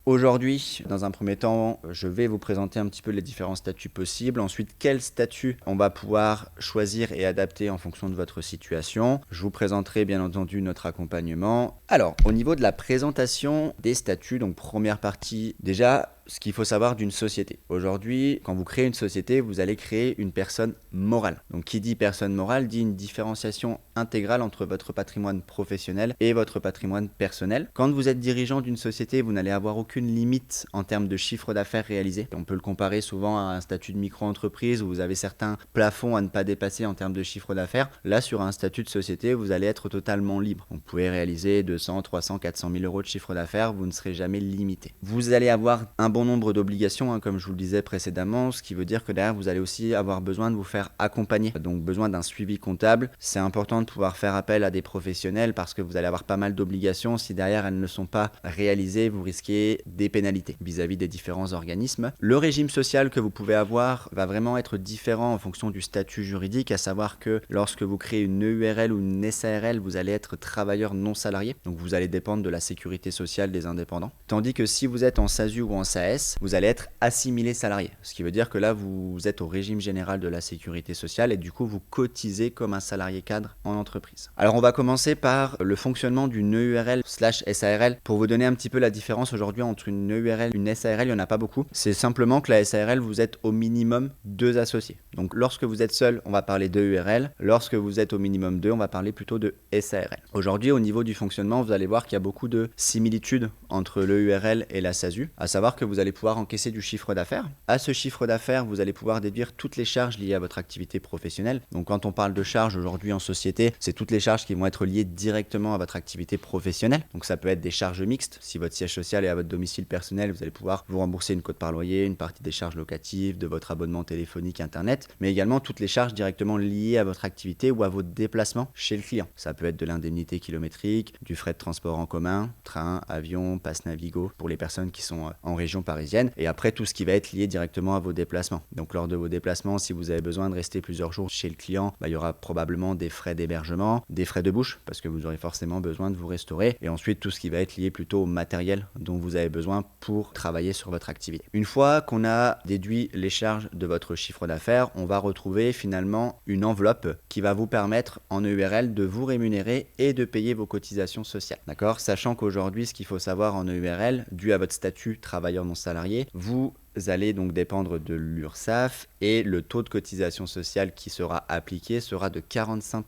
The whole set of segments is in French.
Aujourd'hui, dans un premier temps, je vais vous présenter un petit peu les différents statuts possibles. Ensuite, quel statut on va pouvoir choisir et adapter en fonction de votre situation. Je vous présenterai bien entendu notre accompagnement. Alors, au niveau de la présentation des statuts, donc première partie, déjà, ce qu'il faut savoir d'une société. Aujourd'hui, quand vous créez une société, vous allez créer une personne morale. Donc, qui dit personne morale dit une différenciation intégrale entre votre patrimoine professionnel et votre patrimoine personnel. Quand vous êtes dirigeant d'une société, vous n'allez avoir aucune limite en termes de chiffre d'affaires réalisé. On peut le comparer souvent à un statut de micro-entreprise où vous avez certains plafonds à ne pas dépasser en termes de chiffre d'affaires. Là, sur un statut de société, vous allez être totalement libre. Vous pouvez réaliser 200, 300, 400 000 euros de chiffre d'affaires, vous ne serez jamais limité. Vous allez avoir un bon nombre d'obligations, comme je vous le disais précédemment, ce qui veut dire que derrière, vous allez aussi avoir besoin de vous faire accompagner. Donc, besoin d'un suivi comptable. C'est important de pouvoir faire appel à des professionnels parce que vous allez avoir pas mal d'obligations. Si derrière, elles ne sont pas réalisées, vous risquez des pénalités vis-à-vis des différents organismes. Le régime social que vous pouvez avoir va vraiment être différent en fonction du statut juridique, à savoir que lorsque vous créez une EURL ou une SARL, vous allez être travailleur non salarié. Donc, vous allez dépendre de la sécurité sociale des indépendants. Tandis que si vous êtes en SASU ou en SAS, vous allez être assimilé salarié. Ce qui veut dire que là, vous êtes au régime général de la sécurité sociale et du coup, vous cotisez comme un salarié cadre en entreprise. Alors, on va commencer par le fonctionnement d'une EURL/SARL. Pour vous donner un petit peu la différence aujourd'hui entre une EURL et une SARL, il n'y en a pas beaucoup. C'est simplement que la SARL, vous êtes au minimum 2 associés. Donc, lorsque vous êtes seul, on va parler de EURL. Lorsque vous êtes au minimum 2, on va parler plutôt de SARL. Aujourd'hui, au niveau du fonctionnement, vous allez voir qu'il y a beaucoup de similitudes entre l'EURL et la SASU, à savoir que vous allez pouvoir encaisser du chiffre d'affaires. À ce chiffre d'affaires, vous allez pouvoir déduire toutes les charges liées à votre activité professionnelle. Donc, quand on parle de charges aujourd'hui en société, c'est toutes les charges qui vont être liées directement à votre activité professionnelle. Donc, ça peut être des charges mixtes. Si votre siège social est à votre domicile personnel, vous allez pouvoir vous rembourser une quote par loyer, une partie des charges locatives, de votre abonnement téléphonique, internet, mais également toutes les charges directement liées à votre activité ou à vos déplacements chez le client. Ça peut être de l'indemnité kilométrique, du frais de transport en commun, train, avion, passe Navigo pour les personnes qui sont en région parisienne, et après tout ce qui va être lié directement à vos déplacements. Donc lors de vos déplacements, si vous avez besoin de rester plusieurs jours chez le client, il y aura probablement des frais d'hébergement, des frais de bouche parce que vous aurez forcément besoin de vous restaurer, et ensuite tout ce qui va être lié plutôt au matériel dont vous avez besoin pour travailler sur votre activité. Une fois qu'on a déduit les charges de votre chiffre d'affaires, on va retrouver finalement une enveloppe qui va vous permettre en EURL de vous rémunérer et de payer vos cotisations sociales. D'accord ? Sachant qu'aujourd'hui, ce qu'il faut savoir en EURL, dû à votre statut travailleur non salarié, vous allez donc dépendre de l'URSSAF et le taux de cotisation sociale qui sera appliqué sera de 45%.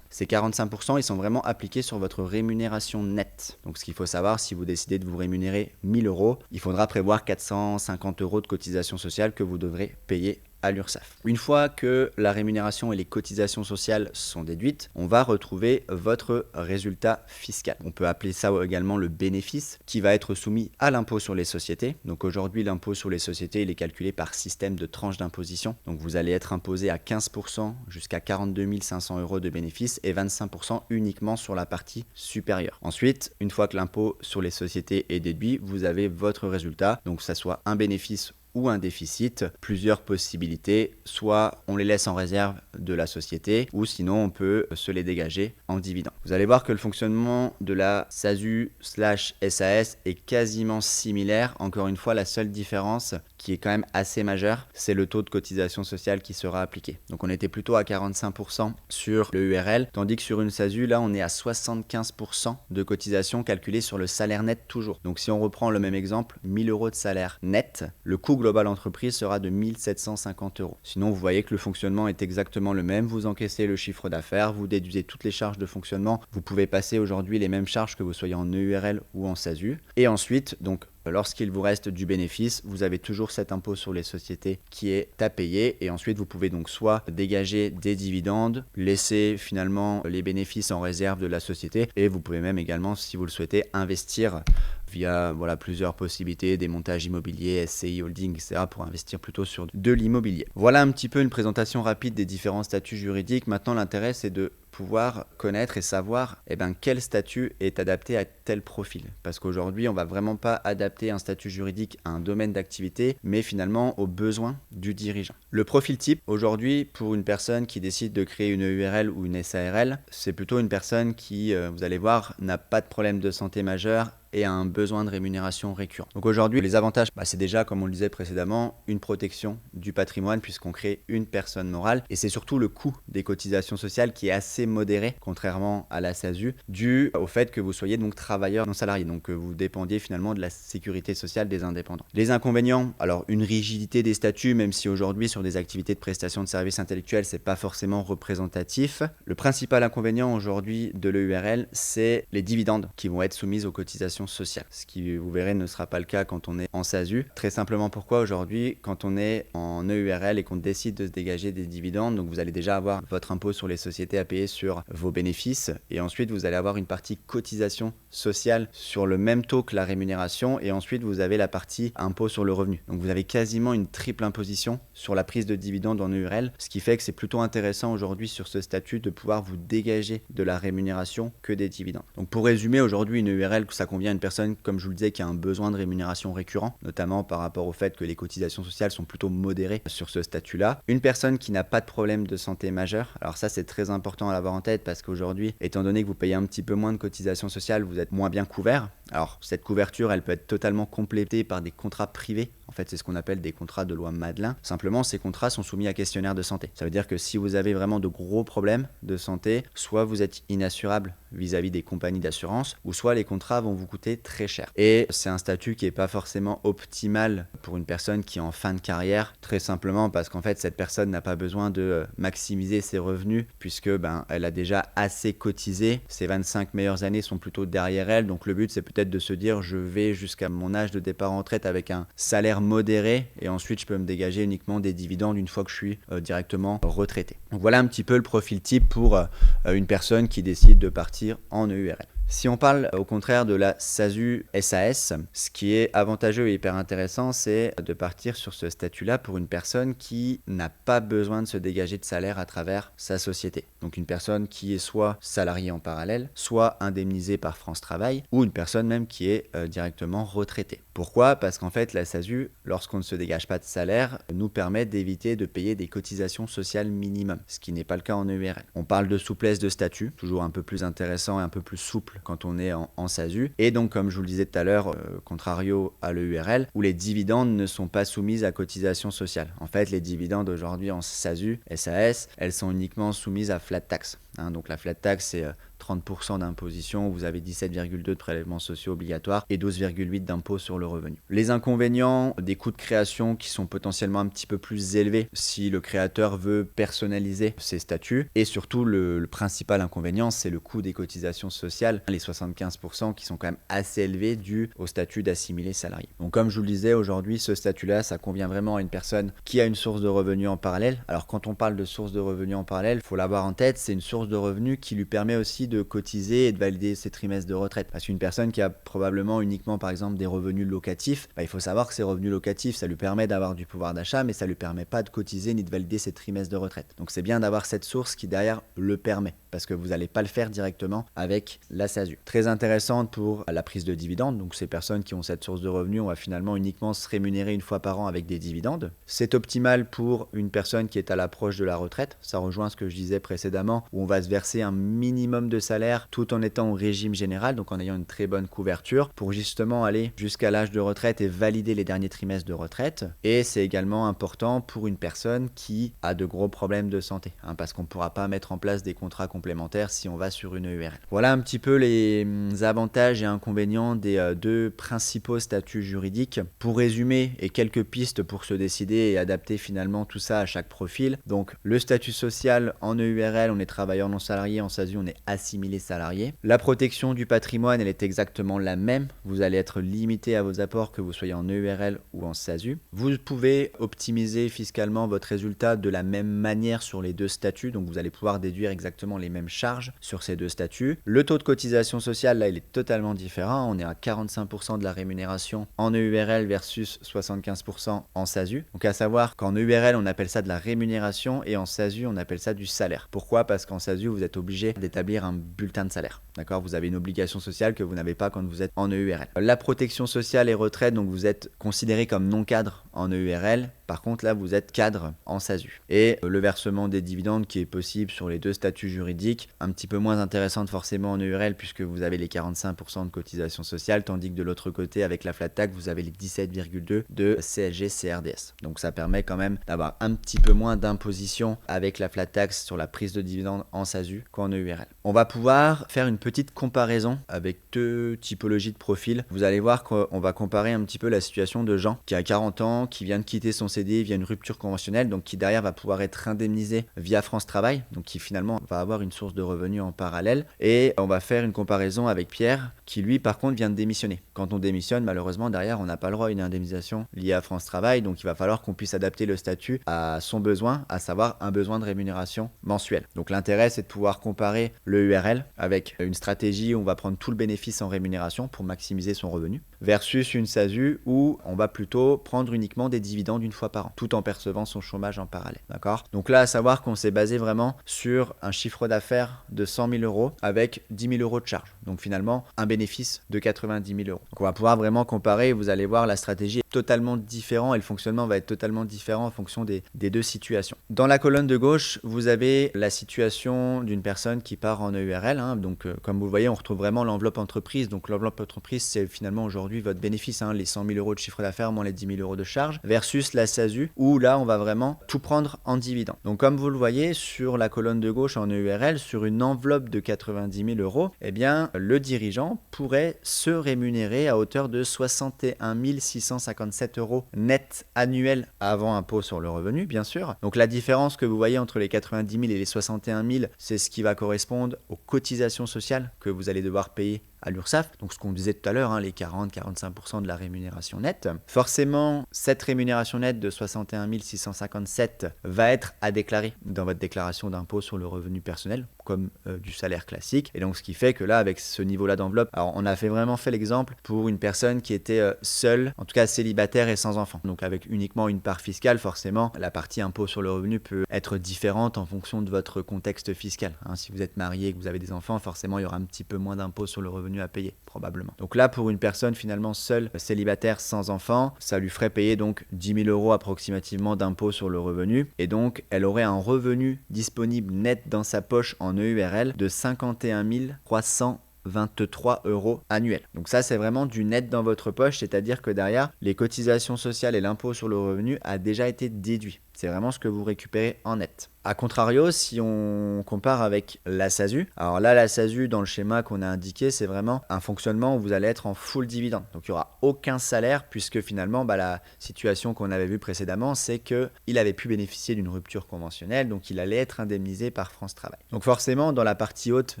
Ces 45%, ils sont vraiment appliqués sur votre rémunération nette. Donc ce qu'il faut savoir, si vous décidez de vous rémunérer 1000 euros, il faudra prévoir 450 euros de cotisation sociale que vous devrez payer à l'URSSAF. Une fois que la rémunération et les cotisations sociales sont déduites, on va retrouver votre résultat fiscal. On peut appeler ça également le bénéfice qui va être soumis à l'impôt sur les sociétés. Donc aujourd'hui, l'impôt sur les sociétés, il est calculé par système de tranche d'imposition. Donc vous allez être imposé à 15% jusqu'à 42 500 euros de bénéfice et 25% uniquement sur la partie supérieure. Ensuite, une fois que l'impôt sur les sociétés est déduit, vous avez votre résultat. Donc que ça soit un bénéfice ou un déficit, plusieurs possibilités, soit on les laisse en réserve de la société, ou sinon on peut se les dégager en dividende. Vous allez voir que le fonctionnement de la SASU/SAS est quasiment similaire. Encore une fois, la seule différence qui est quand même assez majeure, c'est le taux de cotisation sociale qui sera appliqué. Donc on était plutôt à 45% sur le URL, tandis que sur une SASU, là on est à 75% de cotisation calculée sur le salaire net toujours. Donc si on reprend le même exemple, 1000 euros de salaire net, le coût global entreprise sera de 1750 euros. Sinon, vous voyez que le fonctionnement est exactement le même. Vous encaissez le chiffre d'affaires, vous déduisez toutes les charges de fonctionnement. Vous pouvez passer aujourd'hui les mêmes charges que vous soyez en EURL ou en SASU. Et ensuite, donc, lorsqu'il vous reste du bénéfice, vous avez toujours cet impôt sur les sociétés qui est à payer, et ensuite vous pouvez donc soit dégager des dividendes, laisser finalement les bénéfices en réserve de la société, et vous pouvez même également, si vous le souhaitez, investir via plusieurs possibilités, des montages immobiliers, SCI, holding, etc. pour investir plutôt sur de l'immobilier. Voilà un petit peu une présentation rapide des différents statuts juridiques. Maintenant, l'intérêt, c'est de pouvoir connaître et savoir quel statut est adapté à tel profil. Parce qu'aujourd'hui, on ne va vraiment pas adapter un statut juridique à un domaine d'activité, mais finalement aux besoins du dirigeant. Le profil type, aujourd'hui, pour une personne qui décide de créer une URL ou une SARL, c'est plutôt une personne qui, vous allez voir, n'a pas de problème de santé majeur, et a un besoin de rémunération récurrent. Donc aujourd'hui, les avantages, c'est déjà, comme on le disait précédemment, une protection du patrimoine puisqu'on crée une personne morale et c'est surtout le coût des cotisations sociales qui est assez modéré, contrairement à la SASU, dû au fait que vous soyez donc travailleur non salarié, donc que vous dépendiez finalement de la sécurité sociale des indépendants. Les inconvénients, alors une rigidité des statuts, même si aujourd'hui sur des activités de prestation de services intellectuels, c'est pas forcément représentatif. Le principal inconvénient aujourd'hui de l'EURL, c'est les dividendes qui vont être soumis aux cotisations sociales, ce qui, vous verrez, ne sera pas le cas quand on est en SASU. Très simplement pourquoi aujourd'hui, quand on est en EURL et qu'on décide de se dégager des dividendes, donc vous allez déjà avoir votre impôt sur les sociétés à payer sur vos bénéfices et ensuite vous allez avoir une partie cotisation sociale sur le même taux que la rémunération et ensuite vous avez la partie impôt sur le revenu. Donc vous avez quasiment une triple imposition sur la prise de dividendes en EURL, ce qui fait que c'est plutôt intéressant aujourd'hui sur ce statut de pouvoir vous dégager de la rémunération que des dividendes. Donc pour résumer, aujourd'hui une EURL, ça convient à une personne, comme je vous le disais, qui a un besoin de rémunération récurrent, notamment par rapport au fait que les cotisations sociales sont plutôt modérées sur ce statut-là. Une personne qui n'a pas de problème de santé majeur, alors ça c'est très important à l'avoir en tête parce qu'aujourd'hui, étant donné que vous payez un petit peu moins de cotisations sociales, vous êtes moins bien couvert. Alors cette couverture, elle peut être totalement complétée par des contrats privés. En fait, c'est ce qu'on appelle des contrats de loi Madelin. Simplement, ces contrats sont soumis à questionnaire de santé. Ça veut dire que si vous avez vraiment de gros problèmes de santé, soit vous êtes inassurable vis-à-vis des compagnies d'assurance, ou soit les contrats vont vous coûter très cher. Et c'est un statut qui n'est pas forcément optimal pour une personne qui est en fin de carrière, très simplement parce qu'en fait, cette personne n'a pas besoin de maximiser ses revenus, puisque elle a déjà assez cotisé. Ses 25 meilleures années sont plutôt derrière elle, donc le but, c'est peut-être de se dire, je vais jusqu'à mon âge de départ en retraite avec un salaire modéré et ensuite je peux me dégager uniquement des dividendes une fois que je suis directement retraité. Donc voilà un petit peu le profil type pour une personne qui décide de partir en EURL. Si on parle au contraire de la SASU SAS, ce qui est avantageux et hyper intéressant, c'est de partir sur ce statut-là pour une personne qui n'a pas besoin de se dégager de salaire à travers sa société. Donc une personne qui est soit salariée en parallèle, soit indemnisée par France Travail, ou une personne même qui est directement retraitée. Pourquoi ? Parce qu'en fait, la SASU, lorsqu'on ne se dégage pas de salaire, nous permet d'éviter de payer des cotisations sociales minimum, ce qui n'est pas le cas en EURL. On parle de souplesse de statut, toujours un peu plus intéressant et un peu plus souple quand on est en SASU. Et donc, comme je vous le disais tout à l'heure, contrario à l'EURL, où les dividendes ne sont pas soumis à cotisations sociales. En fait, les dividendes aujourd'hui en SASU, SAS, elles sont uniquement soumises à flat tax. Donc la flat tax, c'est 30% d'imposition, vous avez 17,2 de prélèvements sociaux obligatoires et 12,8 d'impôt sur le revenu. Les inconvénients, des coûts de création qui sont potentiellement un petit peu plus élevés si le créateur veut personnaliser ses statuts. Et surtout, le principal inconvénient, c'est le coût des cotisations sociales, les 75% qui sont quand même assez élevés dû au statut d'assimilé salarié. Donc comme je vous le disais, aujourd'hui, ce statut-là, ça convient vraiment à une personne qui a une source de revenus en parallèle. Alors quand on parle de source de revenus en parallèle, il faut l'avoir en tête, c'est une source de revenus qui lui permet aussi de cotiser et de valider ses trimestres de retraite. Parce qu'une personne qui a probablement uniquement par exemple des revenus locatifs, il faut savoir que ces revenus locatifs, ça lui permet d'avoir du pouvoir d'achat, mais ça lui permet pas de cotiser ni de valider ses trimestres de retraite. Donc c'est bien d'avoir cette source qui derrière le permet, parce que vous n'allez pas le faire directement avec la SASU. Très intéressante pour la prise de dividendes, donc ces personnes qui ont cette source de revenus, on va finalement uniquement se rémunérer une fois par an avec des dividendes. C'est optimal pour une personne qui est à l'approche de la retraite, ça rejoint ce que je disais précédemment, où on va se verser un minimum de salaire tout en étant au régime général, donc en ayant une très bonne couverture pour justement aller jusqu'à l'âge de retraite et valider les derniers trimestres de retraite. Et c'est également important pour une personne qui a de gros problèmes de santé, parce qu'on ne pourra pas mettre en place des contrats complémentaires si on va sur une EURL. Voilà un petit peu les avantages et inconvénients des deux principaux statuts juridiques. Pour résumer, et quelques pistes pour se décider et adapter finalement tout ça à chaque profil. Donc le statut social en EURL, on est travailleur non salarié, en SASU on est assimilé salarié. La protection du patrimoine, elle est exactement la même. Vous allez être limité à vos apports que vous soyez en EURL ou en SASU. Vous pouvez optimiser fiscalement votre résultat de la même manière sur les deux statuts, donc vous allez pouvoir déduire exactement les mêmes charges sur ces deux statuts. Le taux de cotisation sociale, là, il est totalement différent. On est à 45% de la rémunération en EURL versus 75% en SASU. Donc à savoir qu'en EURL, on appelle ça de la rémunération et en SASU, on appelle ça du salaire. Pourquoi ? Parce qu'en SASU, vous êtes obligé d'établir un bulletin de salaire. D'accord ? Vous avez une obligation sociale que vous n'avez pas quand vous êtes en EURL. La protection sociale et retraite, donc vous êtes considéré comme non-cadre en EURL. Par contre, là, vous êtes cadre en SASU. Et le versement des dividendes qui est possible sur les deux statuts juridiques, un petit peu moins intéressante forcément en EURL puisque vous avez les 45% de cotisation sociale, tandis que de l'autre côté, avec la flat tax, vous avez les 17,2 de CSG CRDS. Donc ça permet quand même d'avoir un petit peu moins d'imposition avec la flat tax sur la prise de dividendes en SASU qu'en EURL. On va pouvoir faire une petite comparaison avec deux typologies de profils. Vous allez voir qu'on va comparer un petit peu la situation de Jean qui a 40 ans, qui vient de quitter son CDI via une rupture conventionnelle, donc qui derrière va pouvoir être indemnisé via France Travail, donc qui finalement va avoir une source de revenus en parallèle. Et on va faire une comparaison avec Pierre qui lui par contre vient de démissionner. Quand on démissionne, malheureusement derrière on n'a pas le droit à une indemnisation liée à France Travail, donc il va falloir qu'on puisse adapter le statut à son besoin, à savoir un besoin de rémunération mensuelle. Donc l'intérêt c'est de pouvoir comparer le URL avec une stratégie où on va prendre tout le bénéfice en rémunération pour maximiser son revenu versus une SASU où on va plutôt prendre uniquement des dividendes une fois par an tout en percevant son chômage en parallèle. D'accord ? Donc là à savoir qu'on s'est basé vraiment sur un chiffre d'affaires de 100 000 euros avec 10 000 euros de charge. Donc finalement un bénéfice de 90 000 euros. Donc on va pouvoir vraiment comparer, vous allez voir la stratégie est totalement différente et le fonctionnement va être totalement différent en fonction des deux situations. Dans la colonne de gauche, vous avez la situation d'une personne qui part en EURL. Donc comme vous le voyez, on retrouve vraiment l'enveloppe entreprise. Donc l'enveloppe entreprise, c'est finalement aujourd'hui votre bénéfice, les 100 000 euros de chiffre d'affaires moins les 10 000 euros de charge, versus la SASU, où là, on va vraiment tout prendre en dividende. Donc comme vous le voyez, sur la colonne de gauche en EURL, sur une enveloppe de 90 000 euros, eh bien, le dirigeant pourrait se rémunérer à hauteur de 61 657 euros net annuel avant impôt sur le revenu, bien sûr. Donc la différence que vous voyez entre les 90 000 et les 61 000, c'est ce qui va correspondre aux cotisations sociales que vous allez devoir payer à l'URSSAF, donc ce qu'on disait tout à l'heure, les 40-45% de la rémunération nette. Forcément, cette rémunération nette de 61 657 va être à déclarer dans votre déclaration d'impôt sur le revenu personnel, comme du salaire classique. Et donc ce qui fait que là, avec ce niveau-là d'enveloppe, alors on a vraiment fait l'exemple pour une personne qui était seule, en tout cas célibataire et sans enfant. Donc avec uniquement une part fiscale, forcément, la partie impôt sur le revenu peut être différente en fonction de votre contexte fiscal. Si vous êtes marié et que vous avez des enfants, forcément, il y aura un petit peu moins d'impôt sur le revenu à payer, probablement. Donc là, pour une personne finalement seule, célibataire, sans enfant, ça lui ferait payer donc 10 000 euros approximativement d'impôt sur le revenu. Et donc, elle aurait un revenu disponible net dans sa poche en EURL de 51 323 euros annuels. Donc ça, c'est vraiment du net dans votre poche, c'est-à-dire que derrière, les cotisations sociales et l'impôt sur le revenu a déjà été déduit. C'est vraiment ce que vous récupérez en net. A contrario, si on compare avec la SASU, alors là, la SASU, dans le schéma qu'on a indiqué, c'est vraiment un fonctionnement où vous allez être en full dividende. Donc, il n'y aura aucun salaire puisque finalement, la situation qu'on avait vue précédemment, c'est qu'il avait pu bénéficier d'une rupture conventionnelle, donc il allait être indemnisé par France Travail. Donc forcément, dans la partie haute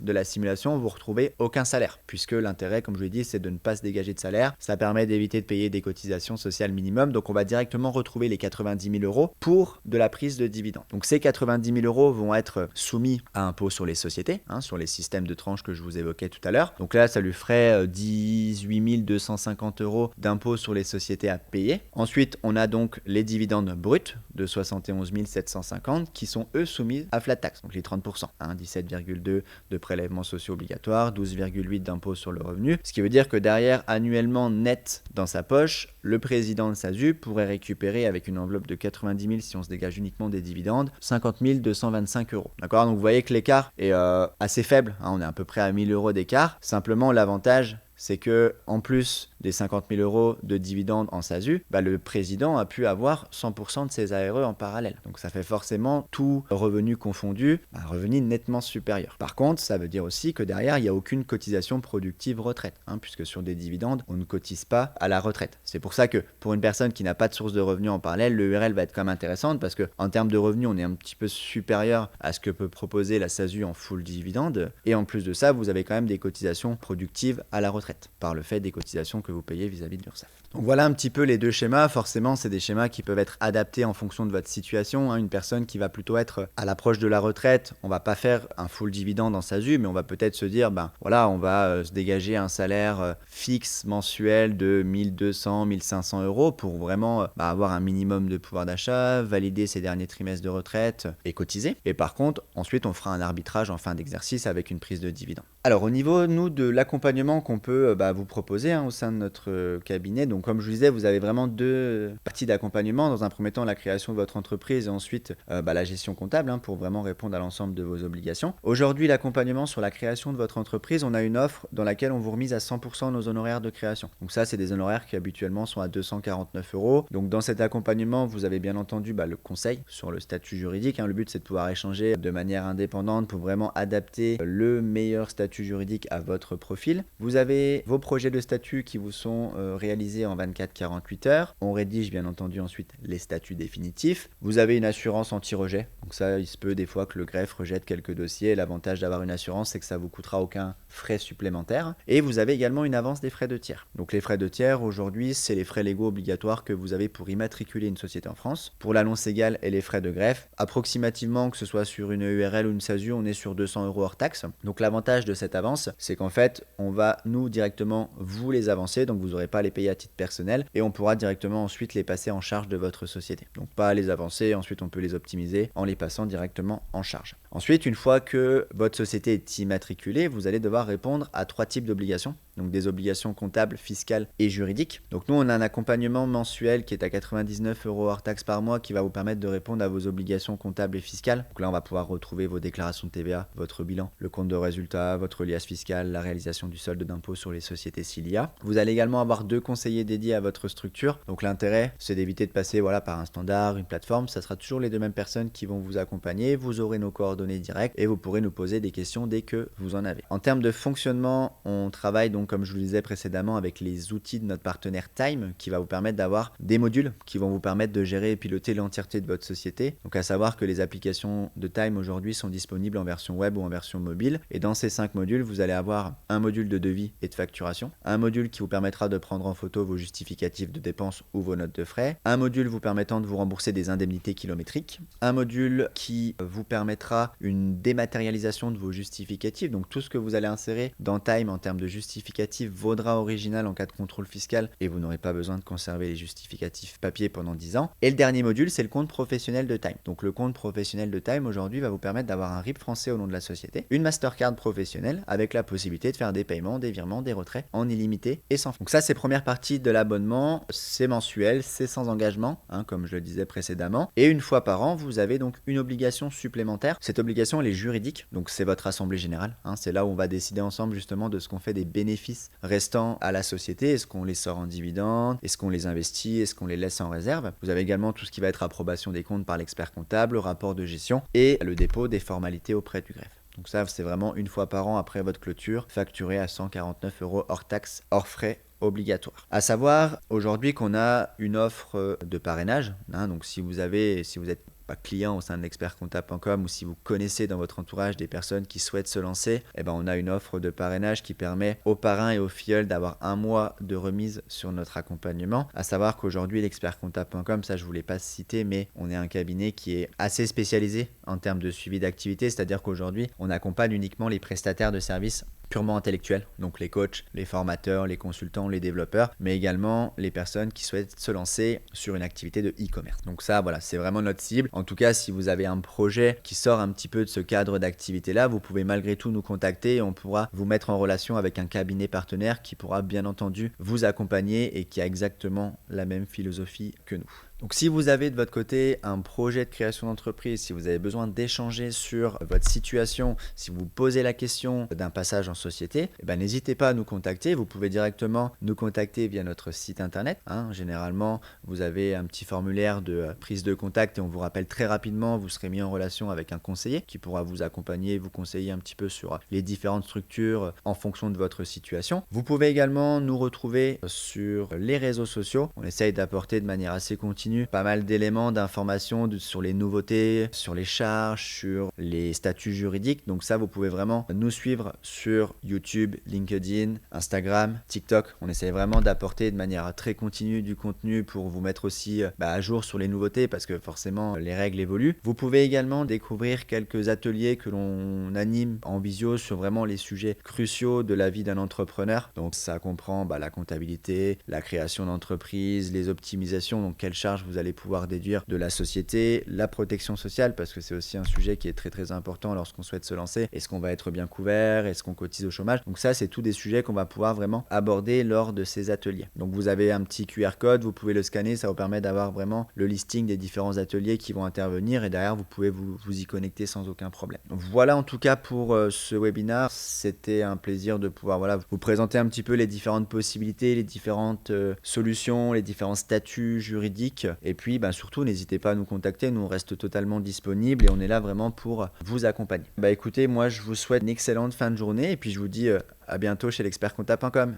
de la simulation, vous ne retrouvez aucun salaire puisque l'intérêt, comme je vous l'ai dit, c'est de ne pas se dégager de salaire. Ça permet d'éviter de payer des cotisations sociales minimum. Donc, on va directement retrouver les 90 000 euros pour de la prise de dividendes. Donc, ces 90 000 euros vont être soumis à impôt sur les sociétés, sur les systèmes de tranches que je vous évoquais tout à l'heure. Donc là, ça lui ferait 18 250 euros d'impôt sur les sociétés à payer. Ensuite, on a donc les dividendes bruts de 71 750 qui sont eux soumis à flat tax, donc les 30%, 17,2 de prélèvements sociaux obligatoires, 12,8 d'impôt sur le revenu, ce qui veut dire que derrière, annuellement net dans sa poche, le président de SASU pourrait récupérer avec une enveloppe de 90 000 si on se dégage uniquement des dividendes, 50 225 euros. D'accord ? Donc vous voyez que l'écart est assez faible, on est à peu près à 1000 euros d'écart. Simplement, l'avantage, c'est que en plus des 50 000 euros de dividendes en SASU, le président a pu avoir 100% de ses ARE en parallèle. Donc ça fait forcément tout revenu confondu, un revenu nettement supérieur. Par contre, ça veut dire aussi que derrière, il n'y a aucune cotisation productive retraite, puisque sur des dividendes, on ne cotise pas à la retraite. C'est pour ça que pour une personne qui n'a pas de source de revenus en parallèle, le URL va être quand même intéressante parce qu'en termes de revenus, on est un petit peu supérieur à ce que peut proposer la SASU en full dividende. Et en plus de ça, vous avez quand même des cotisations productives à la retraite par le fait des cotisations que que vous payez vis-à-vis de l'URSSAF. Donc voilà un petit peu les deux schémas. Forcément, c'est des schémas qui peuvent être adaptés en fonction de votre situation. Une personne qui va plutôt être à l'approche de la retraite, on va pas faire un full dividende dans sa SASU, mais on va peut-être se dire, on va se dégager un salaire fixe mensuel de 1200, 1500 euros pour vraiment avoir un minimum de pouvoir d'achat, valider ses derniers trimestres de retraite et cotiser. Et par contre, ensuite, on fera un arbitrage en fin d'exercice avec une prise de dividende. Alors au niveau, nous, de l'accompagnement qu'on peut vous proposer au sein de notre cabinet, donc comme je vous disais, vous avez vraiment deux parties d'accompagnement. Dans un premier temps, la création de votre entreprise et ensuite la gestion comptable pour vraiment répondre à l'ensemble de vos obligations. Aujourd'hui, l'accompagnement sur la création de votre entreprise, on a une offre dans laquelle on vous remise à 100% nos honoraires de création. Donc ça, c'est des honoraires qui habituellement sont à 249 euros. Donc dans cet accompagnement, vous avez bien entendu le conseil sur le statut juridique. Le but, c'est de pouvoir échanger de manière indépendante pour vraiment adapter le meilleur statut juridique à votre profil. Vous avez vos projets de statut qui vous sont réalisés en 24-48 heures. On rédige bien entendu ensuite les statuts définitifs. Vous avez une assurance anti-rejet. Donc ça, il se peut des fois que le greffe rejette quelques dossiers. L'avantage d'avoir une assurance, c'est que ça ne vous coûtera aucun frais supplémentaires. Et vous avez également une avance des frais de tiers. Donc les frais de tiers, aujourd'hui, c'est les frais légaux obligatoires que vous avez pour immatriculer une société en France. Pour l'annonce égale et les frais de greffe, approximativement, que ce soit sur une URL ou une SASU, on est sur 200 euros hors taxe. Donc l'avantage de cette avance, c'est qu'en fait, on va nous directement vous les avancer, donc vous n'aurez pas à les payer à titre personnel et on pourra directement ensuite les passer en charge de votre société. Donc pas à les avancer, ensuite on peut les optimiser en les passant directement en charge. Ensuite, une fois que votre société est immatriculée, vous allez devoir répondre à 3 types d'obligations. Donc des obligations comptables, fiscales et juridiques. Donc nous, on a un accompagnement mensuel qui est à 99 euros hors taxe par mois qui va vous permettre de répondre à vos obligations comptables et fiscales. Donc là, on va pouvoir retrouver vos déclarations de TVA, votre bilan, le compte de résultat, votre liasse fiscale, la réalisation du solde d'impôt sur les sociétés s'il y a. Vous allez également avoir 2 conseillers dédiés à votre structure. Donc l'intérêt, c'est d'éviter de passer par un standard, une plateforme. Ça sera toujours les 2 mêmes personnes qui vont vous accompagner. Vous aurez nos coordonnées directes et vous pourrez nous poser des questions dès que vous en avez. En termes de fonctionnement, on travaille donc, comme je vous le disais précédemment, avec les outils de notre partenaire Time qui va vous permettre d'avoir des modules qui vont vous permettre de gérer et piloter l'entièreté de votre société. Donc à savoir que les applications de Time aujourd'hui sont disponibles en version web ou en version mobile. Et dans ces 5 modules, vous allez avoir un module de devis et de facturation, un module qui vous permettra de prendre en photo vos justificatifs de dépenses ou vos notes de frais, un module vous permettant de vous rembourser des indemnités kilométriques, un module qui vous permettra une dématérialisation de vos justificatifs. Donc tout ce que vous allez insérer dans Time en termes de justificatifs vaudra original en cas de contrôle fiscal et vous n'aurez pas besoin de conserver les justificatifs papier pendant 10 ans. Et le dernier module, c'est le compte professionnel de Time. Donc le compte professionnel de Time aujourd'hui va vous permettre d'avoir un RIB français au nom de la société, une Mastercard professionnelle avec la possibilité de faire des paiements, des virements, des retraits en illimité et sans frais. Donc ça, c'est première partie de l'abonnement, c'est mensuel, c'est sans engagement, comme je le disais précédemment. Et une fois par an, vous avez donc une obligation supplémentaire. Cette obligation, elle est juridique, donc c'est votre assemblée générale. C'est là où on va décider ensemble justement de ce qu'on fait des bénéfices restants à la société. Est-ce qu'on les sort en dividendes? Est-ce qu'on les investit? Est-ce qu'on les laisse en réserve? Vous avez également tout ce qui va être approbation des comptes par l'expert comptable, le rapport de gestion et le dépôt des formalités auprès du greffe. Donc ça, c'est vraiment une fois par an après votre clôture, facturé à 149 euros hors taxe, hors frais obligatoire. À savoir aujourd'hui qu'on a une offre de parrainage. Donc si vous êtes pas client au sein de l'expertcomptable.com ou si vous connaissez dans votre entourage des personnes qui souhaitent se lancer, on a une offre de parrainage qui permet aux parrains et aux filleuls d'avoir 1 mois de remise sur notre accompagnement. À savoir qu'aujourd'hui, l'expertcomptable.com, ça je ne vous l'ai pas cité, mais on est un cabinet qui est assez spécialisé en termes de suivi d'activité, c'est-à-dire qu'aujourd'hui, on accompagne uniquement les prestataires de services purement intellectuels, donc les coachs, les formateurs, les consultants, les développeurs, mais également les personnes qui souhaitent se lancer sur une activité de e-commerce. Donc ça, voilà, c'est vraiment notre cible. En tout cas, si vous avez un projet qui sort un petit peu de ce cadre d'activité-là, vous pouvez malgré tout nous contacter et on pourra vous mettre en relation avec un cabinet partenaire qui pourra bien entendu vous accompagner et qui a exactement la même philosophie que nous. Donc si vous avez de votre côté un projet de création d'entreprise, si vous avez besoin d'échanger sur votre situation, si vous vous posez la question d'un passage en société, n'hésitez pas à nous contacter. Vous pouvez directement nous contacter via notre site internet. Généralement, vous avez un petit formulaire de prise de contact et on vous rappelle très rapidement, vous serez mis en relation avec un conseiller qui pourra vous accompagner, vous conseiller un petit peu sur les différentes structures en fonction de votre situation. Vous pouvez également nous retrouver sur les réseaux sociaux. On essaye d'apporter de manière assez continue continu, pas mal d'éléments, d'informations sur les nouveautés, sur les charges, sur les statuts juridiques. Donc ça, vous pouvez vraiment nous suivre sur YouTube, LinkedIn, Instagram, TikTok. On essaie vraiment d'apporter de manière très continue du contenu pour vous mettre aussi à jour sur les nouveautés parce que forcément les règles évoluent. Vous pouvez également découvrir quelques ateliers que l'on anime en visio sur vraiment les sujets cruciaux de la vie d'un entrepreneur. Donc ça comprend la comptabilité, la création d'entreprise, les optimisations, donc quelles charges vous allez pouvoir déduire de la société, la protection sociale parce que c'est aussi un sujet qui est très très important lorsqu'on souhaite se lancer. Est-ce qu'on va être bien couvert? Est-ce qu'on cotise au chômage? Donc ça, c'est tous des sujets qu'on va pouvoir vraiment aborder lors de ces ateliers. Donc vous avez un petit QR code, vous pouvez le scanner, ça vous permet d'avoir vraiment le listing des différents ateliers qui vont intervenir et derrière vous pouvez vous y connecter sans aucun problème. Voilà en tout cas pour ce webinaire, c'était un plaisir de pouvoir vous présenter un petit peu les différentes possibilités, les différentes solutions, les différents statuts juridiques et puis surtout n'hésitez pas à nous contacter, nous on reste totalement disponible et on est là vraiment pour vous accompagner. Écoutez, moi je vous souhaite une excellente fin de journée et puis je vous dis à bientôt chez l'expertcomptable.com.